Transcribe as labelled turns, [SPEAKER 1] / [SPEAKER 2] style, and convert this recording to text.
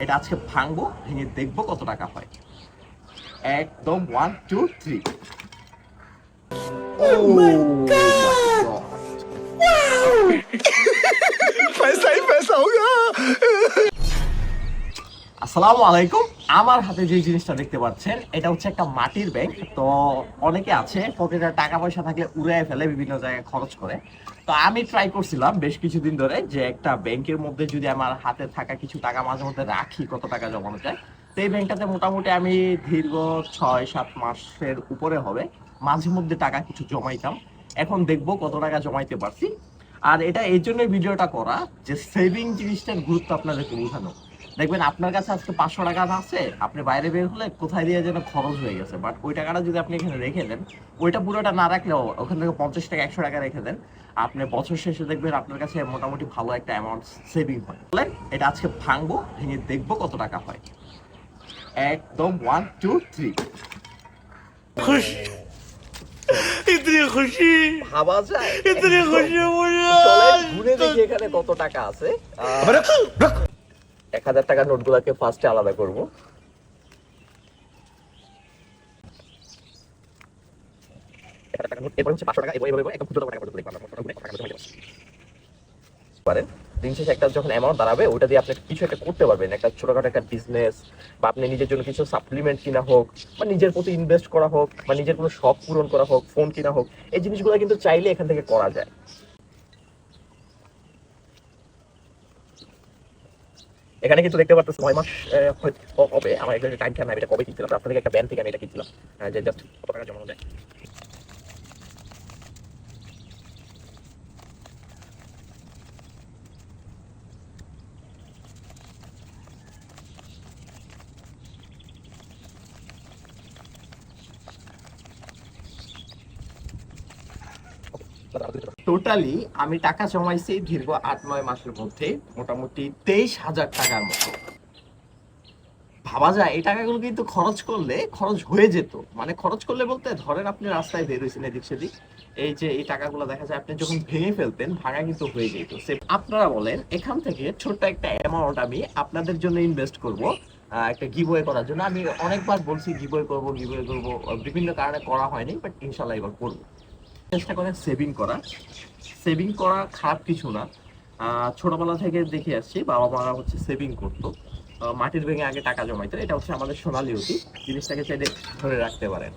[SPEAKER 1] এটা আজকে ভাঙবো, ভেঙে দেখবো কত টাকা হয়। একদম 1 2 3। Oh my God!
[SPEAKER 2] पैसा ही पैसा होगा।
[SPEAKER 1] আসসালামু আলাইকুম। আমার হাতে যে জিনিসটা দেখতে পাচ্ছেন এটা হচ্ছে একটা মাটির ব্যাংক। তো অনেকে আছে পকেটে টাকা পয়সা থাকলে উড়ায় ফেলে, বিভিন্ন জায়গায় খরচ করে। তো আমি ট্রাই করছিলাম বেশ কিছুদিন ধরে যে একটা ব্যাংকের মধ্যে যদি আমার হাতে থাকা কিছু টাকা মাঝে মধ্যে রাখি, কত টাকা জমানো যায়। তো এই ব্যাংকটাতে মোটামুটি আমি দীর্ঘ 6-7 মাসের উপরে হবে মাঝে মধ্যে টাকা কিছু জমাইতাম। এখন দেখবো কত টাকা জমাইতে পারছি। আর এটা এই জন্য ভিডিওটা করা যে সেভিং জিনিসটার গুরুত্ব আপনাদেরকে বোঝানো। দেখবেন আপনার কাছে আজকে 500 টাকা আছে, আপনি বাইরে বের হলে কোথায় দিয়ে যেন খরচ হয়ে গেছে, বাট ওই টাকাটা যদি আপনি এখানে রেখে দেন, ওইটা পুরোটা না রাখলেও ওখান থেকে 50 টাকা 100 টাকা রেখে দেন, আপনি বছর শেষে দেখবেন আপনার কাছে মোটামুটি ভালো একটা অ্যামাউন্ট সেভিং হয়। এটা আজকে ভাঙবো, ভেঙে দেখবো কত টাকা হয়। একদম 1 2 3।
[SPEAKER 2] खुश इतनी खुशी
[SPEAKER 1] ভাবা যায়
[SPEAKER 2] इतनी खुशी मुझे
[SPEAKER 1] চলেন ঘুরে দেখি এখানে কত টাকা আছে। 1000 টাকার নোটগুলোকে ফার্স্টে আলাদা করবো। এরপর হচ্ছে 500 টাকা, এভাবে একদম ক্ষুদ্র টাকা পর্যন্ত দেখবেন পারেন। দিন শেষে একটা যখন অ্যামাউন্ট দাঁড়াবে ওটা দিয়ে আপনি কিছু একটা করতে পারবেন, একটা ছোটখাটো একটা বিজনেস, বা আপনি নিজের জন্য কিছু সাপ্লিমেন্ট কিনা হোক, বা নিজের প্রতি ইনভেস্ট করা হোক, বা নিজের কোনো শখ পূরণ করা হোক, ফোন কিনা হোক, এই জিনিসগুলো কিন্তু চাইলে এখান থেকে করা যায়। এখানে কিন্তু দেখতে পারতেছি 9 মাস হবে আমার একটা টাইম খেয়াল নাই এটা কবে কিনছিলাম। আপনাদের একটা ব্যাংক থেকে আমি এটা কিনছিলাম, যে জাস্ট কত টাকা জমানো যায়। টোটালি আমি টাকা জমাইছি দীর্ঘ 8-9 মাসের মধ্যে মোটামুটি 23,000 টাকার মতো। ভাবা যায় এই টাকাগুলো কিন্তু খরচ করলে খরচ হয়ে যেত, মানে খরচ করলে বলতে ধরেন আপনি রাস্তায় বের হয়েছেন এদিক সেদিক, এই যে এই টাকাগুলো দেখা যায় আপনি যখন ভেঙে ফেলতেন, ভাঙা কিন্তু হয়ে যেত। আপনারা বলেন এখান থেকে ছোট্ট একটা অ্যামাউন্ট আমি আপনাদের জন্য ইনভেস্ট করব, একটা গিভওয়ে করার জন্য। আমি অনেকবার বলছি গিভওয়ে করব, বিভিন্ন কারণে করা হয়নি, বাট ইনশাল্লাহ এবার করবো। চেষ্টা করেন সেভিং করা। সেভিং করা খারাপ কিছু না। ছোটবেলা থেকে দেখে আসছি বাবা মারা হচ্ছে সেভিং করতো, মাটির ব্যাংকে আগে টাকা জমাইতো। এটা হচ্ছে আমাদের সোনালী অতীত, জিনিসটাকে চাইলে ধরে রাখতে পারেন।